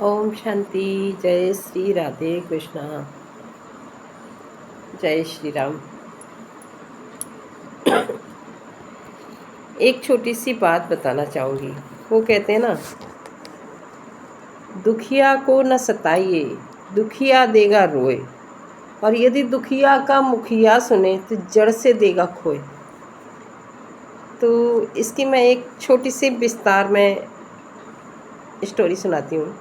ओम शांति। जय श्री राधे कृष्णा। जय श्री राम। एक छोटी सी बात बताना चाहूँगी। वो कहते हैं ना, दुखिया को न सताइए, दुखिया देगा रोए, और यदि दुखिया का मुखिया सुने तो जड़ से देगा खोए। तो इसकी मैं एक छोटी सी विस्तार में स्टोरी सुनाती हूँ।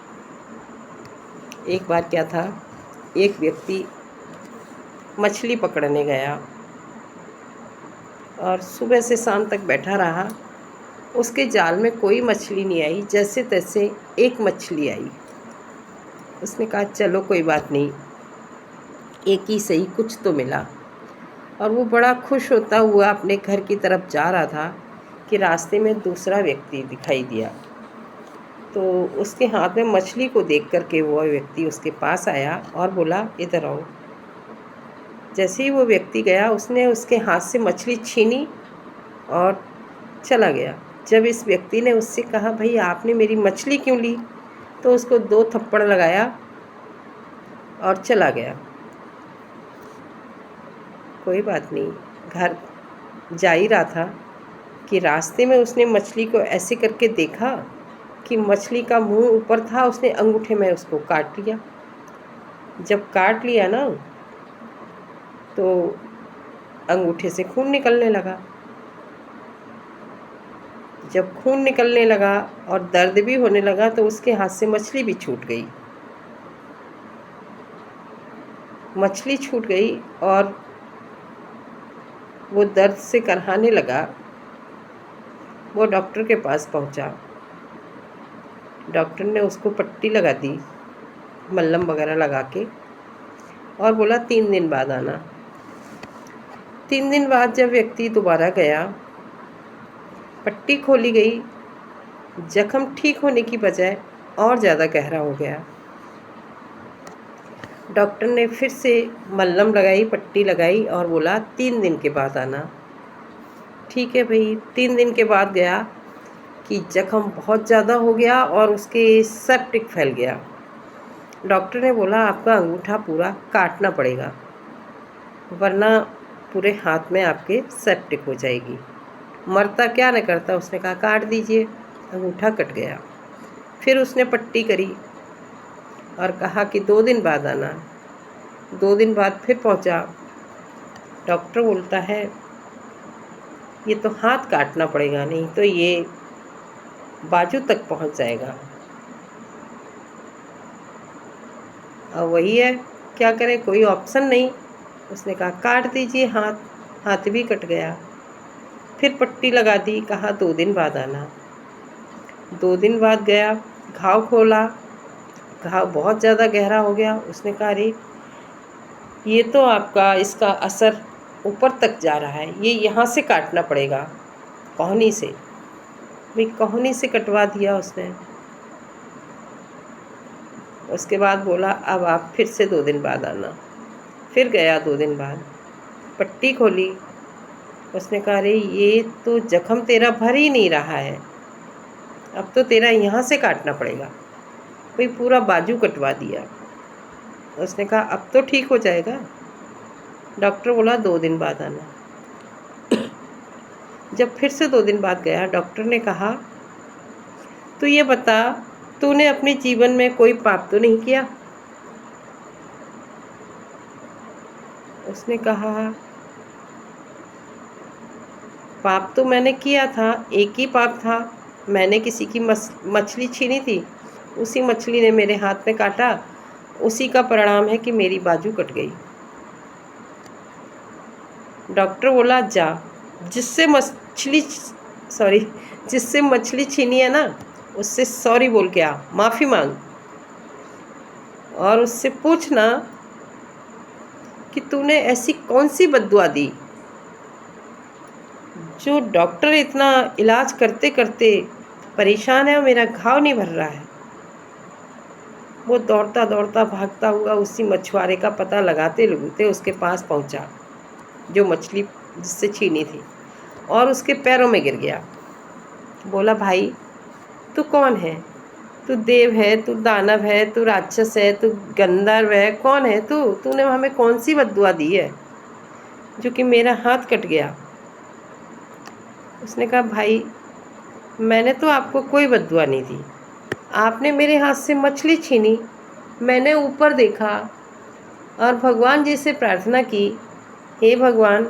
एक बार क्या था, एक व्यक्ति मछली पकड़ने गया और सुबह से शाम तक बैठा रहा। उसके जाल में कोई मछली नहीं आई। जैसे तैसे एक मछली आई। उसने कहा चलो कोई बात नहीं, एक ही सही, कुछ तो मिला। और वो बड़ा खुश होता हुआ अपने घर की तरफ जा रहा था कि रास्ते में दूसरा व्यक्ति दिखाई दिया। तो उसके हाथ में मछली को देख कर के वो व्यक्ति उसके पास आया और बोला इधर आओ। जैसे ही वो व्यक्ति गया, उसने उसके हाथ से मछली छीनी और चला गया। जब इस व्यक्ति ने उससे कहा भाई आपने मेरी मछली क्यों ली, तो उसको 2 थप्पड़ लगाया और चला गया। कोई बात नहीं, घर जा ही रहा था कि रास्ते में उसने मछली को ऐसे करके देखा कि मछली का मुंह ऊपर था। उसने अंगूठे में उसको काट लिया। जब काट लिया ना, तो अंगूठे से खून निकलने लगा। जब खून निकलने लगा और दर्द भी होने लगा, तो उसके हाथ से मछली भी छूट गई। मछली छूट गई और वो दर्द से करहाने लगा। वो डॉक्टर के पास पहुंचा। डॉक्टर ने उसको पट्टी लगा दी, मल्लम वगैरह लगा के, और बोला 3 दिन बाद आना। 3 दिन बाद जब व्यक्ति दोबारा गया, पट्टी खोली गई। जख्म ठीक होने की बजाय और ज़्यादा गहरा हो गया। डॉक्टर ने फिर से मल्लम लगाई, पट्टी लगाई और बोला 3 दिन के बाद आना। ठीक है भाई, 3 दिन के बाद गया कि जख्म बहुत ज़्यादा हो गया और उसके सेप्टिक फैल गया। डॉक्टर ने बोला आपका अंगूठा पूरा काटना पड़ेगा, वरना पूरे हाथ में आपके सेप्टिक हो जाएगी। मरता क्या न करता। उसने कहा काट दीजिए। अंगूठा कट गया। फिर उसने पट्टी करी और कहा कि 2 दिन बाद आना। 2 दिन बाद फिर पहुंचा। डॉक्टर बोलता है ये तो हाथ काटना पड़ेगा, नहीं तो ये बाजू तक पहुंच जाएगा। और वही है, क्या करें, कोई ऑप्शन नहीं। उसने कहा काट दीजिए हाथ। हाथ भी कट गया। फिर पट्टी लगा दी, कहा 2 दिन बाद आना। 2 दिन बाद गया, घाव खोला। घाव बहुत ज़्यादा गहरा हो गया। उसने कहा अरे ये तो आपका इसका असर ऊपर तक जा रहा है, ये यहाँ से काटना पड़ेगा, कोहनी से। भाई कोहनी से कटवा दिया उसने। उसके बाद बोला अब आप फिर से 2 दिन बाद आना। फिर गया 2 दिन बाद, पट्टी खोली। उसने कहा अरे ये तो जख्म तेरा भर ही नहीं रहा है, अब तो तेरा यहाँ से काटना पड़ेगा। भाई पूरा बाजू कटवा दिया। उसने कहा अब तो ठीक हो जाएगा। डॉक्टर बोला 2 दिन बाद आना। जब फिर से 2 दिन बाद गया, डॉक्टर ने कहा तू ये बता, तूने अपने जीवन में कोई पाप तो नहीं किया। उसने कहा पाप तो मैंने किया था, एक ही पाप था। मैंने किसी की मछली छीनी थी, उसी मछली ने मेरे हाथ में काटा, उसी का परिणाम है कि मेरी बाजू कट गई। डॉक्टर बोला जा, जिससे मछली छीनी है ना, उससे सॉरी बोल के आ, माफ़ी मांग, और उससे पूछना कि तूने ऐसी कौन सी बद्दुआ दी जो डॉक्टर इतना इलाज करते करते परेशान है और मेरा घाव नहीं भर रहा है। वो दौड़ता दौड़ता भागता हुआ उसी मछुआरे का पता लगाते लगाते उसके पास पहुंचा जो मछली जिससे छीनी थी, और उसके पैरों में गिर गया। बोला भाई तू कौन है, तू देव है, तू दानव है, तू राक्षस है, तू गंधर्व है, कौन है तू? तूने हमें कौन सी बद्दुआ दी है जो कि मेरा हाथ कट गया? उसने कहा भाई मैंने तो आपको कोई बद्दुआ नहीं दी, आपने मेरे हाथ से मछली छीनी, मैंने ऊपर देखा और भगवान जी से प्रार्थना की, हे भगवान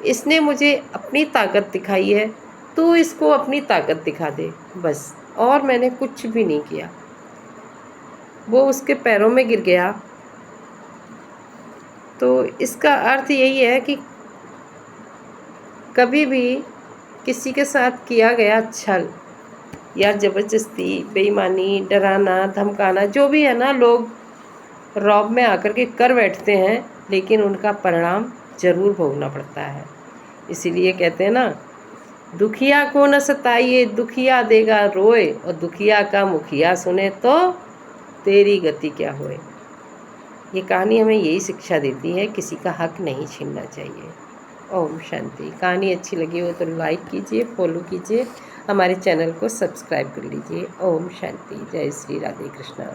इसने मुझे अपनी ताकत दिखाई है, तू इसको अपनी ताकत दिखा दे, बस। और मैंने कुछ भी नहीं किया। वो उसके पैरों में गिर गया। तो इसका अर्थ यही है कि कभी भी किसी के साथ किया गया छल या ज़बरदस्ती, बेईमानी, डराना, धमकाना, जो भी है ना, लोग रौब में आकर के कर बैठते हैं, लेकिन उनका परिणाम ज़रूर भोगना पड़ता है। इसीलिए कहते हैं ना, दुखिया को न सताइए, दुखिया देगा रोए, और दुखिया का मुखिया सुने तो तेरी गति क्या होए। ये कहानी हमें यही शिक्षा देती है, किसी का हक नहीं छीनना चाहिए। ओम शांति। कहानी अच्छी लगी हो तो लाइक कीजिए, फॉलो कीजिए, हमारे चैनल को सब्सक्राइब कर लीजिए। ओम शांति। जय श्री राधे कृष्णा।